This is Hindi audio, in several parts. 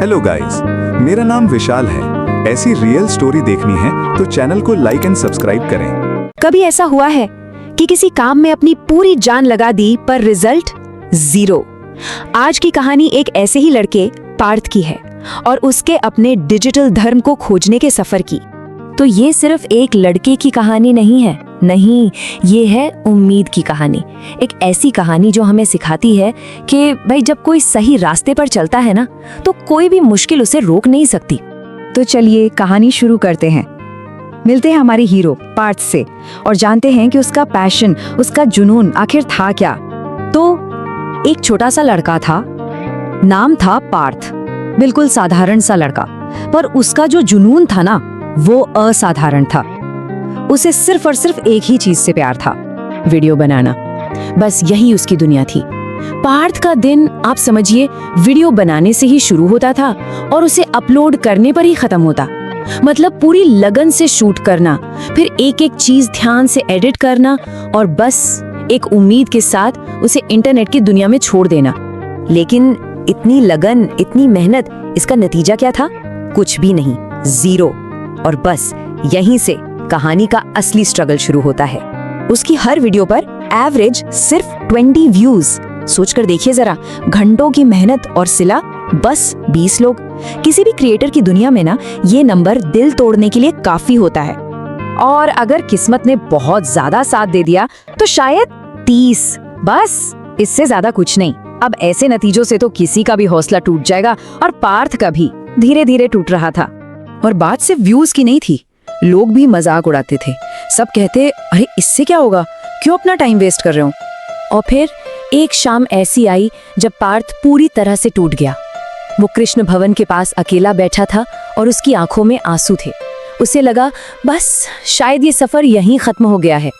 हेलो गाइस, मेरा नाम विशाल है। ऐसी रियल स्टोरी देखनी है तो चैनल को लाइक एंड सब्सक्राइब करें। कभी ऐसा हुआ है कि किसी काम में अपनी पूरी जान लगा दी पर रिजल्ट जीरो? आज की कहानी एक ऐसे ही लड़के पार्थ की है और उसके अपने डिजिटल धर्म को खोजने के सफर की। तो ये सिर्फ एक लड़के की कहानी नहीं है, नहीं, ये है उम्मीद की कहानी। एक ऐसी कहानी जो हमें सिखाती है कि भाई जब कोई सही रास्ते पर चलता है ना, तो कोई भी मुश्किल उसे रोक नहीं सकती। तो चलिए कहानी शुरू करते हैं। मिलते हैं हमारे हीरो पार्थ से और जानते हैं कि उसका पैशन, उसका जुनून आखिर था क्या। तो एक छोटा सा लड़का था, नाम था पार्थ। बिल्कुल साधारण सा लड़का, पर उसका जो जुनून था ना, वो असाधारण था। उसे सिर्फ और सिर्फ एक ही चीज से प्यार था, वीडियो बनाना। बस यही उसकी दुनिया थी। पार्थ का दिन आप समझिए वीडियो बनाने से ही शुरू होता था और उसे अपलोड करने पर ही खत्म होता। मतलब पूरी लगन से शूट करना, फिर एक एक चीज ध्यान से एडिट करना और बस एक उम्मीद के साथ उसे इंटरनेट की दुनिया में छोड़ देना। लेकिन इतनी लगन, इतनी मेहनत, इसका नतीजा क्या था? कुछ भी नहीं, जीरो। और बस यहीं से कहानी का असली स्ट्रगल शुरू होता है। उसकी हर वीडियो पर एवरेज सिर्फ 20 व्यूज। सोचकर देखिए जरा, घंटों की मेहनत और सिला बस 20 लोग। किसी भी क्रिएटर की दुनिया में ना, ये नंबर दिल तोड़ने के लिए काफी होता है। और अगर किस्मत ने बहुत ज्यादा साथ दे दिया तो शायद 30, बस इससे ज्यादा कुछ नहीं। अब ऐसे नतीजों से तो किसी का भी हौसला टूट जाएगा और पार्थ का भी धीरे धीरे टूट रहा था। और बात सिर्फ व्यूज की नहीं थी, लोग भी मजाक उड़ाते थे। सब कहते, अरे इससे क्या होगा, क्यों अपना टाइम वेस्ट कर रहे हो। और फिर एक शाम ऐसी आई जब पार्थ पूरी तरह से टूट गया। वो कृष्ण भवन के पास अकेला बैठा था और उसकी आंखों में आंसू थे। उसे लगा बस शायद ये सफर यहीं खत्म हो गया है।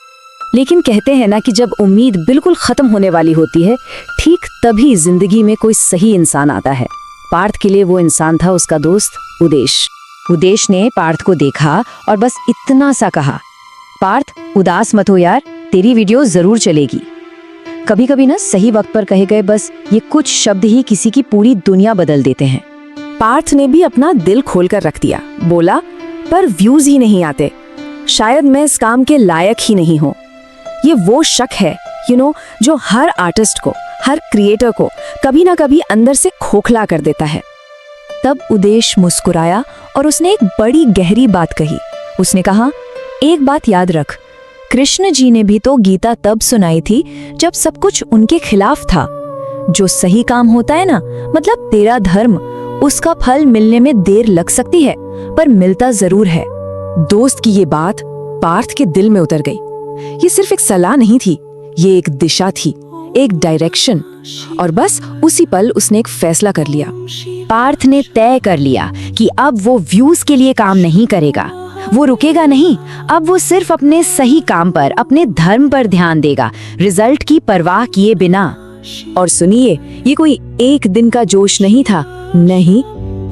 लेकिन कहते हैं ना कि जब उम्मीद बिल्कुल खत्म होने वाली होती है, ठीक तभी जिंदगी में कोई सही इंसान आता है। पार्थ के लिए वो इंसान था उसका दोस्त उदेश। उदेश ने पार्थ को देखा और बस इतना सा कहा, पार्थ उदास मत हो यार, तेरी वीडियो जरूर चलेगी। कभी कभी ना सही वक्त पर कहे गए बस ये कुछ शब्द ही किसी की पूरी दुनिया बदल देते हैं। पार्थ ने भी अपना दिल खोलकर रख दिया। बोला, पर व्यूज ही नहीं आते, शायद मैं इस काम के लायक ही नहीं हूँ। ये वो शक है जो हर आर्टिस्ट को, हर क्रिएटर को कभी ना कभी अंदर से खोखला कर देता है। तब उदेश मुस्कुराया और उसने एक बड़ी गहरी बात कही। उसने कहा, एक बात याद रख, कृष्ण जी ने भी तो गीता तब सुनाई थी जब सब कुछ उनके खिलाफ था। जो सही काम होता है ना, मतलब तेरा धर्म, उसका फल मिलने में देर लग सकती है पर मिलता जरूर है। दोस्त की ये बात पार्थ के दिल में उतर गई। ये सिर्फ एक सलाह नहीं थी, ये एक दिशा थी, एक डायरेक्शन। और बस उसी पल उसने एक फैसला कर लिया। पार्थ ने तय कर लिया कि अब वो व्यूज के लिए काम नहीं करेगा, वो रुकेगा नहीं। अब वो सिर्फ अपने सही काम पर, अपने धर्म पर ध्यान देगा, रिजल्ट की परवाह किए बिना। और सुनिए, ये कोई एक दिन का जोश नहीं था, नहीं,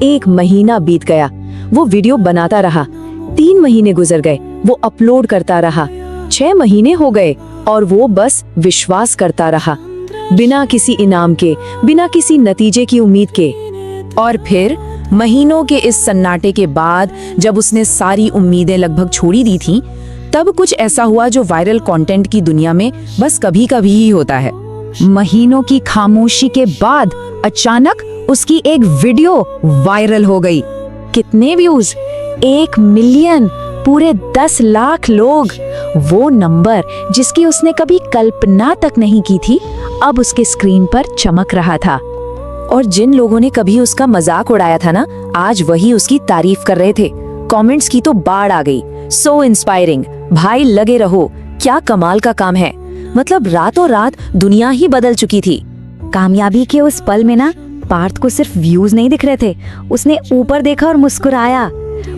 1 महीना बीत गया। वो वीडियो बनाता रहा, 3 महीने गुजर गए, वो अपलोड करता रहा, 6 महीने हो गए और वो बस विश्वास करता रहा, बिना किसी इनाम के, बिना किसी नतीजे की उम्मीद के। और फिर महीनों के इस सन्नाटे के बाद जब उसने सारी उम्मीदें लगभग छोड़ी दी थीं, तब कुछ ऐसा हुआ जो वायरल कंटेंट की दुनिया में बस कभी कभी ही होता है। महीनों की खामोशी के बाद अचानक उसकी एक वीडियो वायरल हो गई। कितने व्यूज? 1 मिलियन, पूरे 10 लाख लोग। वो नंबर जिसकी उसने कभी कल्पना तक नहीं की थी, अब उसके स्क्रीन पर चमक रहा था। और जिन लोगों ने कभी उसका मजाक उड़ाया था ना, आज वही उसकी तारीफ कर रहे थे। कमेंट्स की तो बाढ़ आ गई। सो इंस्पायरिंग, भाई लगे रहो, क्या कमाल का काम है। मतलब रातों रात दुनिया ही बदल चुकी थी। कामयाबी के उस पल में ना, पार्थ को सिर्फ व्यूज नहीं दिख रहे थे, उसने ऊपर देखा और मुस्कुराया।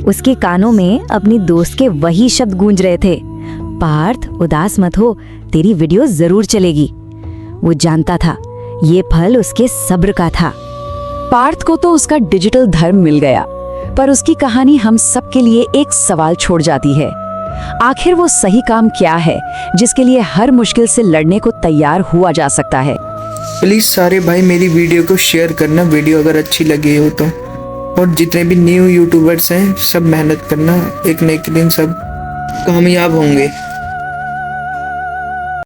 उसके कानों में अपनी दोस्त के वही शब्द गूंज रहे थे, पार्थ उदास मत हो, तेरी वीडियो जरूर चलेगी। वो जानता था ये फल उसके सब्र का था। पार्थ को तो उसका डिजिटल धर्म मिल गया, पर उसकी कहानी हम सब के लिए एक सवाल छोड़ जाती है। आखिर वो सही काम क्या है जिसके लिए हर मुश्किल से लड़ने को तैयार हुआ जा सकता है? प्लीज़ सारे भाई मेरी वीडियो को शेयर करना, वीडियो अगर अच्छी लगी हो तो। और जितने भी न्यू यूट्यूबर्स हैं सब मेहनत करना, एक न एक दिन सब कामयाब होंगे।